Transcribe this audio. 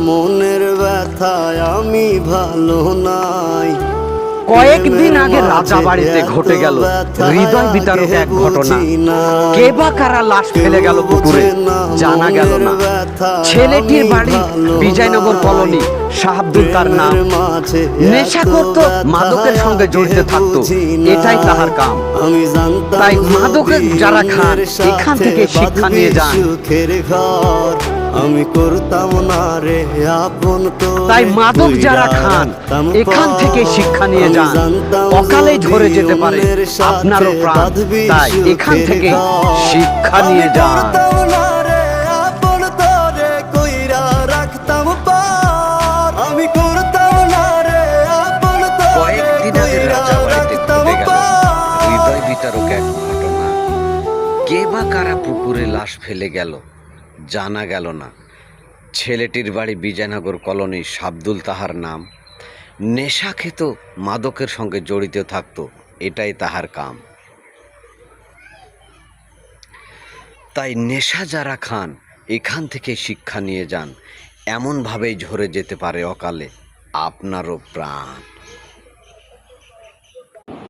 মনের ব্যথায় আমি ভালো নাই। কয়েকদিন আগে রাজাবাড়িতে ঘটে গেল হৃদয় বিতারক এক ঘটনা। কে বা কারা লাশ ফেলে গেল পুকুরে জানা গেল না। ছেলেটির বাড়ি বিজয়নগর কলোনি, শাহ আব্দুল তার নাম। নেশা করত, মাদকের সঙ্গে জড়িত থাকতো, এটাই তাহার কাম। তাই মাদকের যারা খান এখান থেকে শিক্ষা নিয়ে যান। আমি করতাম না রে আপন তো, তাই মাদক যারা খান এখান থেকে শিক্ষা নিয়ে যান। অকালে ঝরে যেতে পারে আপনারও প্রাণ, তাই এখান থেকে শিক্ষা নিয়ে যান। কয়েকদিন আগে রাজাবাড়িতে ঘটে গেল হৃদয় বিতারক এক ঘটনা। কে বা কারা পুকুরে লাশ ফেলে গেল জানা গেল না। ছেলেটির বাড়ি বিজয়নগর কলোনি, শাবদুল তাহার নাম। নেশা খেত, মাদকের সঙ্গে জড়িত থাকতো, এটাই তাহার কাম। তাই নেশা যারা খান এখান থেকে শিক্ষা নিয়ে যান। এমনভাবেই ঝরে যেতে পারে অকালে আপনারও প্রাণ।